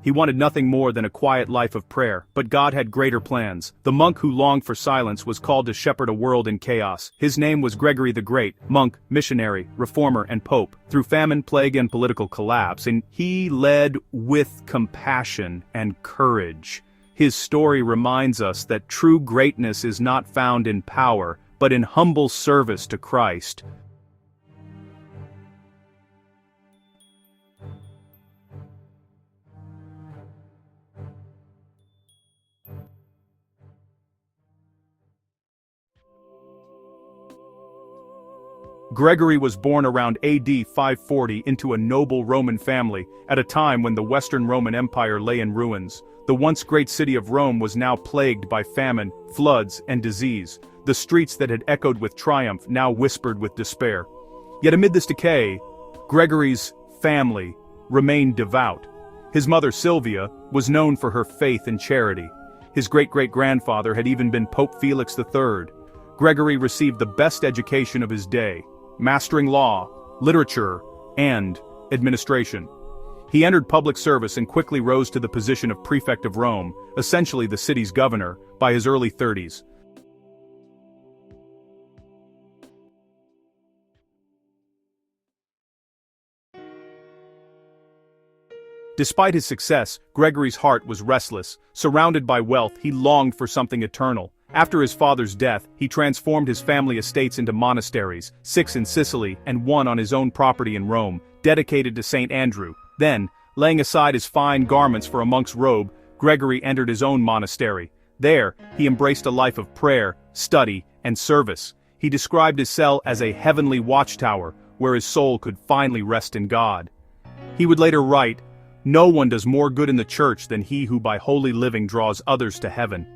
He wanted nothing more than a quiet life of prayer, but God had greater plans. The monk who longed for silence was called to shepherd a world in chaos. His name was Gregory the Great, monk, missionary, reformer, and pope. Through famine, plague, and political collapse, and he led with compassion and courage. His story reminds us that true greatness is not found in power, but in humble service to Christ. Gregory was born around AD 540 into a noble Roman family, at a time when the Western Roman Empire lay in ruins. The once great city of Rome was now plagued by famine, floods, and disease. The streets that had echoed with triumph now whispered with despair. Yet amid this decay, Gregory's family remained devout. His mother Sylvia was known for her faith and charity. His great-great-grandfather had even been Pope Felix III. Gregory received the best education of his day, mastering law, literature, and administration. He entered public service and quickly rose to the position of prefect of Rome, essentially the city's governor, by his early 30s. Despite his success, Gregory's heart was restless. Surrounded by wealth, he longed for something eternal. After his father's death, he transformed his family estates into monasteries, 6 in Sicily and 1 on his own property in Rome, dedicated to St. Andrew. Then, laying aside his fine garments for a monk's robe, Gregory entered his own monastery. There, he embraced a life of prayer, study, and service. He described his cell as a heavenly watchtower, where his soul could finally rest in God. He would later write, "No one does more good in the church than he who by holy living draws others to heaven."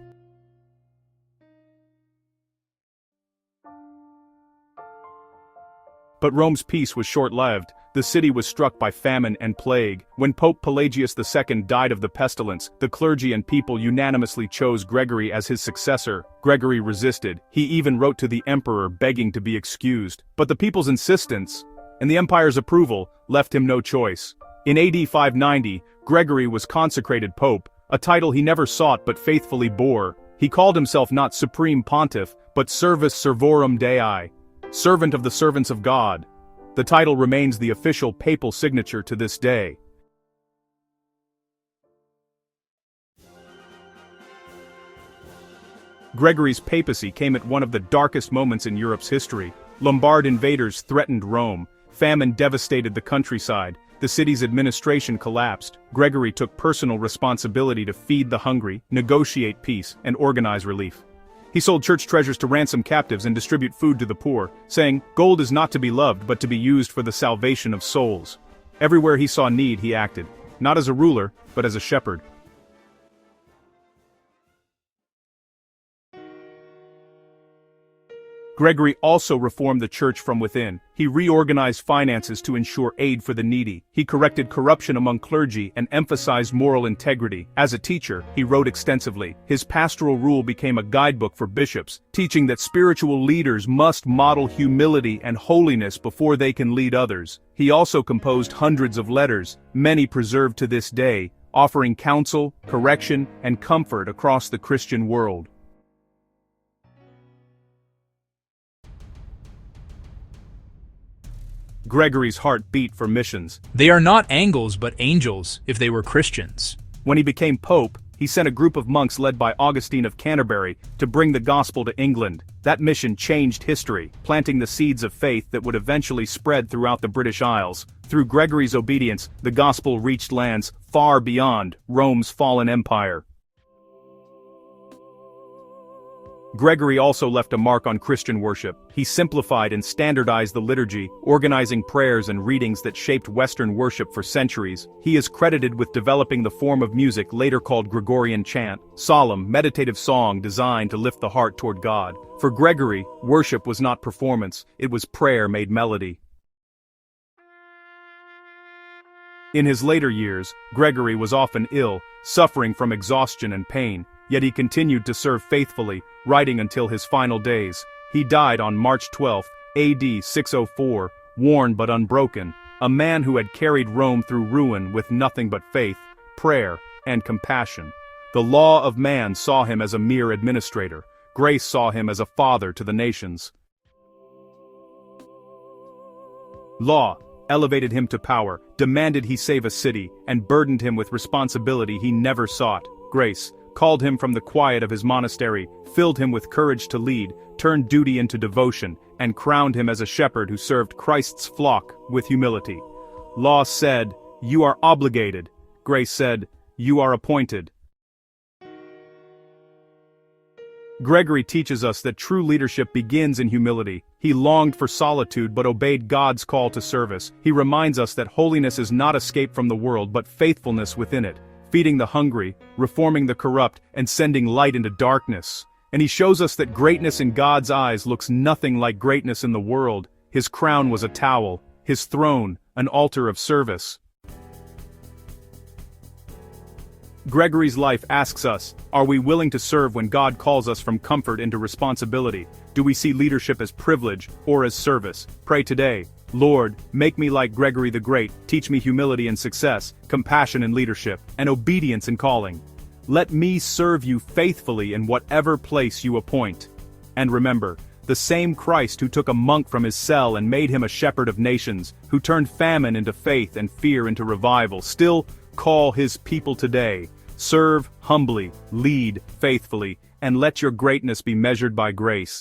But Rome's peace was short-lived. The city was struck by famine and plague. When Pope Pelagius II died of the pestilence, the clergy and people unanimously chose Gregory as his successor. Gregory resisted. He even wrote to the emperor begging to be excused. But the people's insistence, and the empire's approval, left him no choice. In AD 590, Gregory was consecrated pope, a title he never sought but faithfully bore. He called himself not supreme pontiff, but servus servorum Dei, servant of the servants of God. The title remains the official papal signature to this day. Gregory's papacy came at one of the darkest moments in Europe's history. Lombard invaders threatened Rome. Famine devastated the countryside. The city's administration collapsed. Gregory took personal responsibility to feed the hungry, negotiate peace, and organize relief. He sold church treasures to ransom captives and distribute food to the poor, saying, "Gold is not to be loved but to be used for the salvation of souls." Everywhere he saw need, he acted, not as a ruler, but as a shepherd. Gregory also reformed the church from within. He reorganized finances to ensure aid for the needy. He corrected corruption among clergy and emphasized moral integrity. As a teacher, he wrote extensively. His pastoral rule became a guidebook for bishops, teaching that spiritual leaders must model humility and holiness before they can lead others. He also composed hundreds of letters, many preserved to this day, offering counsel, correction, and comfort across the Christian world. Gregory's heart beat for missions. They are not angels but angels, if they were Christians. When he became pope, he sent a group of monks led by Augustine of Canterbury to bring the gospel to England. That mission changed history, planting the seeds of faith that would eventually spread throughout the British Isles. Through Gregory's obedience, the gospel reached lands far beyond Rome's fallen empire. Gregory also left a mark on Christian worship. He simplified and standardized the liturgy, organizing prayers and readings that shaped Western worship for centuries. He is credited with developing the form of music later called Gregorian chant, solemn, meditative song designed to lift the heart toward God. For Gregory, worship was not performance, it was prayer made melody. In his later years, Gregory was often ill, suffering from exhaustion and pain. Yet he continued to serve faithfully, writing until his final days. He died on March 12, AD 604, worn but unbroken, a man who had carried Rome through ruin with nothing but faith, prayer, and compassion. The law of man saw him as a mere administrator. Grace saw him as a father to the nations. Law elevated him to power, demanded he save a city, and burdened him with responsibility he never sought. Grace called him from the quiet of his monastery, filled him with courage to lead, turned duty into devotion, and crowned him as a shepherd who served Christ's flock with humility. Law said, "You are obligated." Grace said, "You are appointed." Gregory teaches us that true leadership begins in humility. He longed for solitude but obeyed God's call to service. He reminds us that holiness is not escape from the world but faithfulness within it, feeding the hungry, reforming the corrupt, and sending light into darkness. And he shows us that greatness in God's eyes looks nothing like greatness in the world. His crown was a towel, his throne, an altar of service. Gregory's life asks us, are we willing to serve when God calls us from comfort into responsibility? Do we see leadership as privilege or as service? Pray today, Lord, make me like Gregory the Great, teach me humility in success, compassion in leadership, and obedience in calling. Let me serve you faithfully in whatever place you appoint. And remember, the same Christ who took a monk from his cell and made him a shepherd of nations, who turned famine into faith and fear into revival, still call his people today. Serve humbly, lead faithfully, and let your greatness be measured by grace.